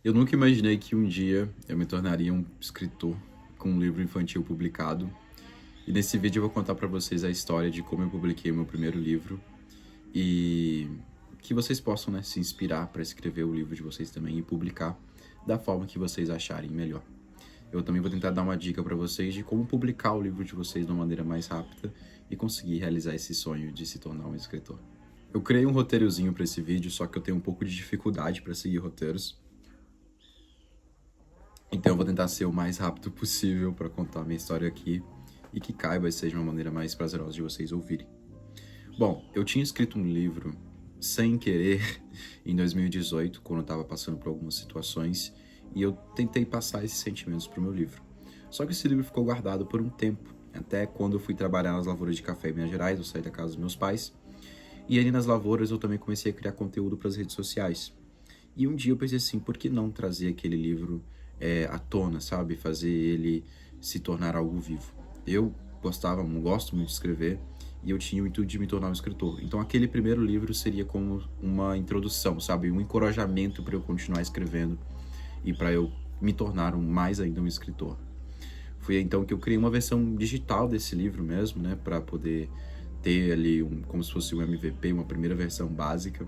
Eu nunca imaginei que um dia eu me tornaria um escritor com um livro infantil publicado. E nesse vídeo eu vou contar para vocês a história de como eu publiquei o meu primeiro livro e que vocês possam, se inspirar para escrever o livro de vocês também e publicar da forma que vocês acharem melhor. Eu também vou tentar dar uma dica para vocês de como publicar o livro de vocês de uma maneira mais rápida e conseguir realizar esse sonho de se tornar um escritor. Eu criei um roteirozinho para esse vídeo, só que eu tenho um pouco de dificuldade para seguir roteiros. Então eu vou tentar ser o mais rápido possível para contar a minha história aqui e que caiba e seja uma maneira mais prazerosa de vocês ouvirem. Bom, eu tinha escrito um livro sem querer em 2018, quando eu estava passando por algumas situações, e eu tentei passar esses sentimentos para o meu livro. Só que esse livro ficou guardado por um tempo, até quando eu fui trabalhar nas lavouras de café em Minas Gerais, eu saí da casa dos meus pais, e ali nas lavouras eu também comecei a criar conteúdo para as redes sociais. E um dia eu pensei assim, por que não trazer aquele livro à tona, sabe? Fazer ele se tornar algo vivo. Eu gosto muito de escrever, e eu tinha o intuito de me tornar um escritor. Então aquele primeiro livro seria como uma introdução, sabe? Um encorajamento para eu continuar escrevendo e para eu me tornar mais ainda um escritor. Foi então que eu criei uma versão digital desse livro mesmo, para poder ter ali como se fosse um MVP, uma primeira versão básica.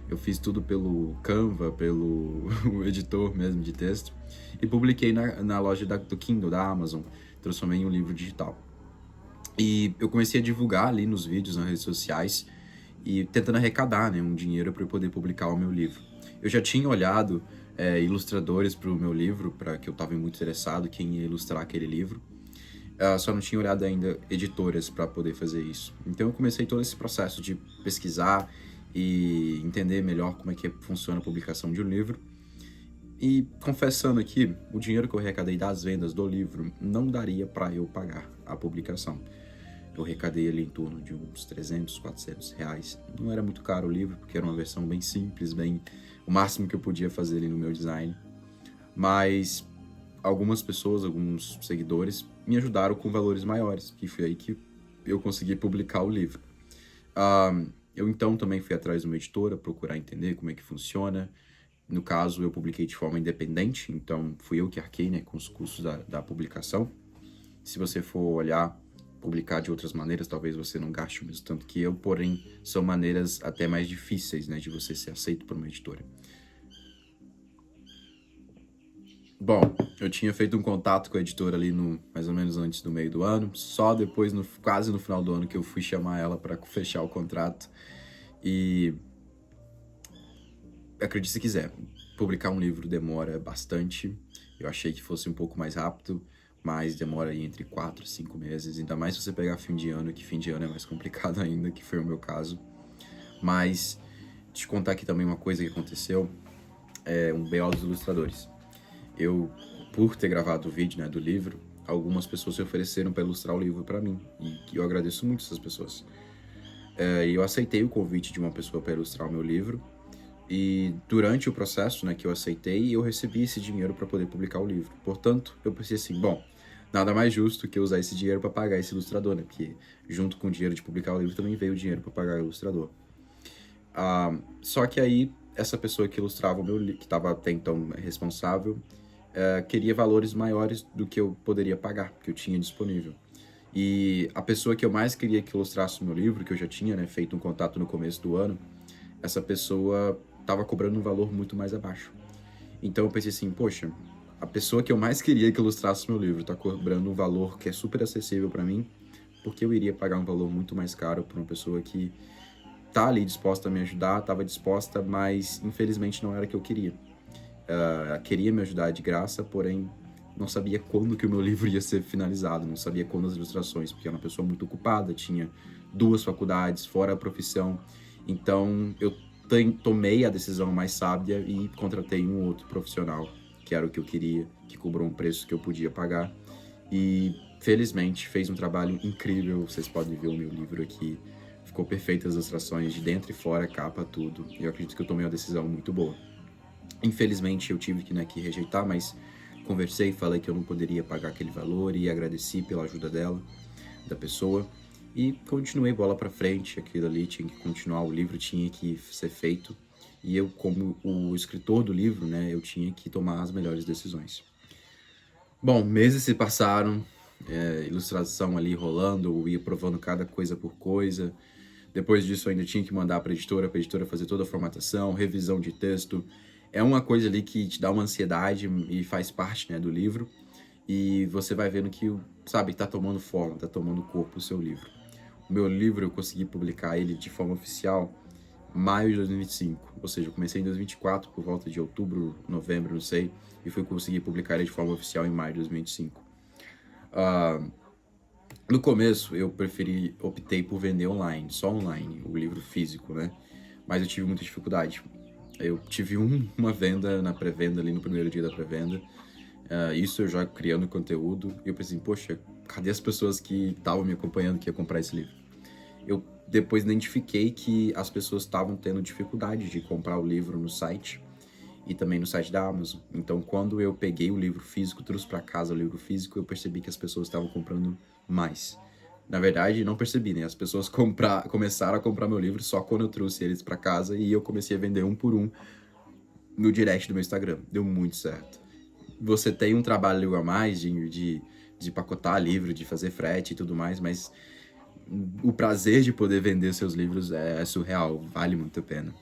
Eu fiz tudo pelo Canva, pelo editor mesmo de texto, e publiquei na loja do Kindle, da Amazon, transformei em um livro digital. E eu comecei a divulgar ali nos vídeos, nas redes sociais, e tentando arrecadar um dinheiro para eu poder publicar o meu livro. Eu já tinha olhado ilustradores para o meu livro, para que eu estava muito interessado quem ia ilustrar aquele livro. Só não tinha olhado ainda editoras para poder fazer isso. Então eu comecei todo esse processo de pesquisar e entender melhor como é que funciona a publicação de um livro. E confessando aqui, o dinheiro que eu arrecadei das vendas do livro não daria para eu pagar a publicação. Eu arrecadei ali em torno de uns 300, 400 reais. Não era muito caro o livro, porque era uma versão bem simples, bem o máximo que eu podia fazer ali no meu design. Mas algumas pessoas, alguns seguidores, me ajudaram com valores maiores, que foi aí que eu consegui publicar o livro. Eu então também fui atrás de uma editora, procurar entender como é que funciona. No caso, eu publiquei de forma independente, então fui eu que arquei com os custos da publicação. Se você for olhar, publicar de outras maneiras, talvez você não gaste o mesmo tanto que eu, porém, são maneiras até mais difíceis de você ser aceito por uma editora. Bom, eu tinha feito um contato com a editora ali mais ou menos antes do meio do ano, só depois, quase no final do ano, que eu fui chamar ela para fechar o contrato. E acredite se quiser, publicar um livro demora bastante. Eu achei que fosse um pouco mais rápido, mas demora aí entre 4 e 5 meses, ainda mais se você pegar fim de ano, que fim de ano é mais complicado ainda, que foi o meu caso. Mas, te contar aqui também uma coisa que aconteceu, um BO dos ilustradores. Eu, por ter gravado o vídeo do livro, algumas pessoas se ofereceram para ilustrar o livro para mim, e eu agradeço muito essas pessoas. E eu aceitei o convite de uma pessoa para ilustrar o meu livro, e durante o processo que eu aceitei, eu recebi esse dinheiro para poder publicar o livro. Portanto, eu pensei assim, bom, nada mais justo que eu usar esse dinheiro para pagar esse ilustrador, porque junto com o dinheiro de publicar o livro também veio o dinheiro para pagar o ilustrador. Só que aí, essa pessoa que ilustrava o meu livro, que estava até então responsável, queria valores maiores do que eu poderia pagar, que eu tinha disponível. E a pessoa que eu mais queria que ilustrasse o meu livro, que eu já tinha feito um contato no começo do ano, essa pessoa estava cobrando um valor muito mais abaixo. Então eu pensei assim, poxa, a pessoa que eu mais queria que ilustrasse o meu livro está cobrando um valor que é super acessível para mim, porque eu iria pagar um valor muito mais caro para uma pessoa que tá ali disposta a me ajudar, estava disposta, mas infelizmente não era o que eu queria. Queria me ajudar de graça, porém não sabia quando que o meu livro ia ser finalizado, não sabia quando as ilustrações, porque era uma pessoa muito ocupada, tinha 2 faculdades, fora a profissão. Então eu tomei a decisão mais sábia e contratei um outro profissional, que era o que eu queria, que cobrou um preço que eu podia pagar. E felizmente fez um trabalho incrível, vocês podem ver o meu livro aqui. Ficou perfeito as ilustrações de dentro e fora, capa, tudo. E eu acredito que eu tomei uma decisão muito boa. Infelizmente eu tive que rejeitar, mas conversei, falei que eu não poderia pagar aquele valor e agradeci pela ajuda dela, da pessoa. E continuei bola pra frente, aquilo ali tinha que continuar, o livro tinha que ser feito. E eu, como o escritor do livro, né, eu tinha que tomar as melhores decisões. Bom, meses se passaram, ilustração ali rolando, eu ia provando cada coisa por coisa. Depois disso, eu ainda tinha que mandar para a editora fazer toda a formatação, revisão de texto. É uma coisa ali que te dá uma ansiedade e faz parte, né, do livro. E você vai vendo que, sabe, tá tomando forma, tá tomando corpo o seu livro. O meu livro, eu consegui publicar ele de forma oficial em maio de 2025. Ou seja, eu comecei em 2024, por volta de outubro, novembro, não sei. E fui conseguir publicar ele de forma oficial em maio de 2025. No começo, eu optei por vender online, só online, o livro físico, né? Mas eu tive muita dificuldade. Eu tive uma venda na pré-venda, ali no primeiro dia da pré-venda. Isso eu já criando conteúdo. E eu pensei, poxa, cadê as pessoas que estavam me acompanhando que ia comprar esse livro? Eu depois identifiquei que as pessoas estavam tendo dificuldade de comprar o livro no site e também no site da Amazon. Então, quando eu peguei o livro físico, trouxe para casa o livro físico, eu percebi que as pessoas estavam comprando mais. Na verdade, não percebi, né? As pessoas começaram a comprar meu livro só quando eu trouxe eles para casa e eu comecei a vender um por um no direct do meu Instagram. Deu muito certo. Você tem um trabalho a mais de pacotar livro, de fazer frete e tudo mais, mas o prazer de poder vender seus livros é surreal, vale muito a pena.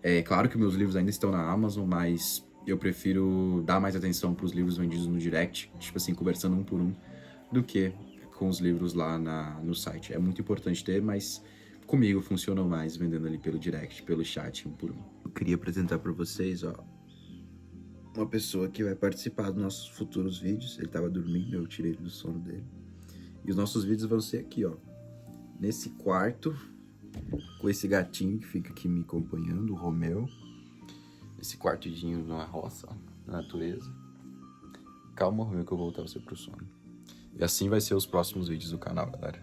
É claro que meus livros ainda estão na Amazon, mas eu prefiro dar mais atenção para os livros vendidos no direct, tipo assim, conversando um por um, do que com os livros lá no site. É muito importante ter, mas comigo funciona mais vendendo ali pelo direct, pelo chat, um por um. Eu queria apresentar para vocês, ó, uma pessoa que vai participar dos nossos futuros vídeos. Ele tava dormindo, eu tirei ele do sono dele. E os nossos vídeos vão ser aqui, ó, nesse quarto, com esse gatinho que fica aqui me acompanhando, o Romeu. Esse quartidinho na roça, ó, na natureza. Calma, Romeu, que eu vou voltar você pro sono. E assim vai ser os próximos vídeos do canal, galera.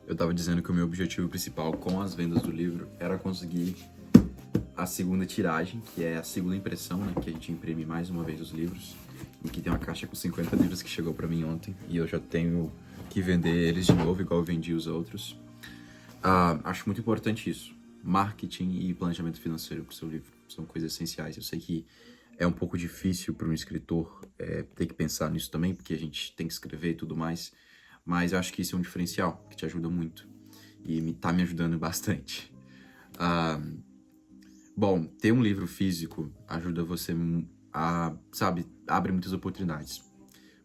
Eu tava dizendo que o meu objetivo principal com as vendas do livro era conseguir a segunda tiragem, que é a segunda impressão, né, que a gente imprime mais uma vez os livros. E que tem uma caixa com 50 livros que chegou pra mim ontem. E eu já tenho que vender eles de novo, igual eu vendi os outros. Acho muito importante isso. Marketing e planejamento financeiro pro seu livro são coisas essenciais. Eu sei que é um pouco difícil para um escritor ter que pensar nisso também, porque a gente tem que escrever e tudo mais. Mas eu acho que isso é um diferencial que te ajuda muito. E tá me ajudando bastante. Bom, ter um livro físico ajuda você a, sabe, abre muitas oportunidades,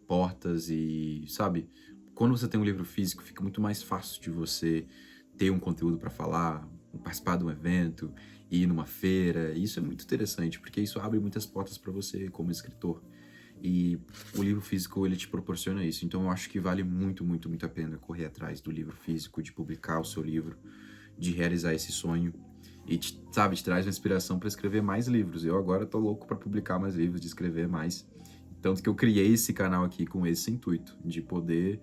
portas e, sabe, quando você tem um livro físico fica muito mais fácil de você ter um conteúdo para falar, participar de um evento, ir numa feira. E isso é muito interessante, porque isso abre muitas portas para você como escritor. E o livro físico, ele te proporciona isso. Então eu acho que vale muito, muito, muito a pena correr atrás do livro físico, de publicar o seu livro, de realizar esse sonho. E, sabe, te traz uma inspiração para escrever mais livros. Eu agora tô louco para publicar mais livros, de escrever mais. Tanto que eu criei esse canal aqui com esse intuito, de poder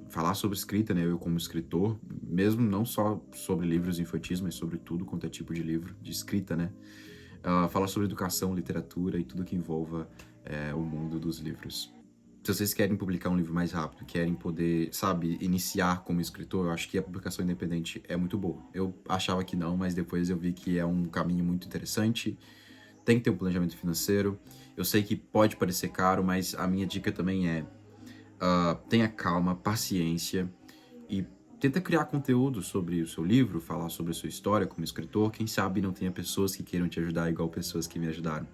falar sobre escrita, né? Eu como escritor, mesmo não só sobre livros infantis, mas sobre tudo quanto é tipo de livro, de escrita, né? Falar sobre educação, literatura e tudo que envolva o mundo dos livros. Se vocês querem publicar um livro mais rápido, querem poder, sabe, iniciar como escritor, eu acho que a publicação independente é muito boa. Eu achava que não, mas depois eu vi que é um caminho muito interessante. Tem que ter um planejamento financeiro. Eu sei que pode parecer caro, mas a minha dica também é tenha calma, paciência e tenta criar conteúdo sobre o seu livro, falar sobre a sua história como escritor. Quem sabe não tenha pessoas que queiram te ajudar igual pessoas que me ajudaram.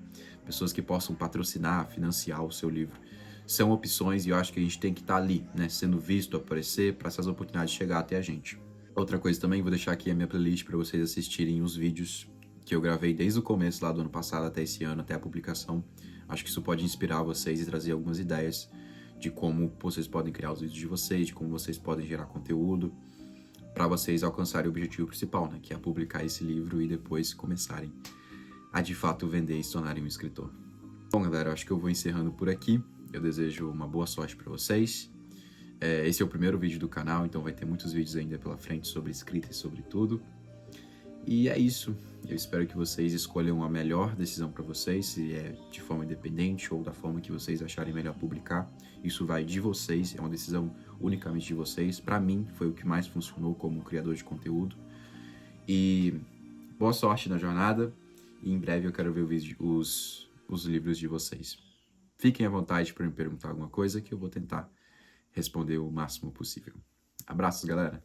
Pessoas que possam patrocinar, financiar o seu livro. São opções e eu acho que a gente tem que estar ali, né, sendo visto, aparecer, para essas oportunidades chegar até a gente. Outra coisa também, vou deixar aqui a minha playlist para vocês assistirem os vídeos que eu gravei desde o começo lá do ano passado até esse ano, até a publicação. Acho que isso pode inspirar vocês e trazer algumas ideias de como vocês podem criar os vídeos de vocês, de como vocês podem gerar conteúdo, para vocês alcançarem o objetivo principal, né, que é publicar esse livro e depois começarem a de fato vender e se tornarem um escritor. Bom, galera, eu acho que eu vou encerrando por aqui. Eu desejo uma boa sorte para vocês. Esse é o primeiro vídeo do canal, então vai ter muitos vídeos ainda pela frente sobre escrita e sobre tudo. E é isso. Eu espero que vocês escolham a melhor decisão para vocês, se é de forma independente ou da forma que vocês acharem melhor publicar. Isso vai de vocês, é uma decisão unicamente de vocês. Para mim, foi o que mais funcionou como criador de conteúdo. E Boa sorte na jornada e em breve eu quero ver os livros de vocês. Fiquem à vontade para me perguntar alguma coisa que eu vou tentar responder o máximo possível. Abraços, galera!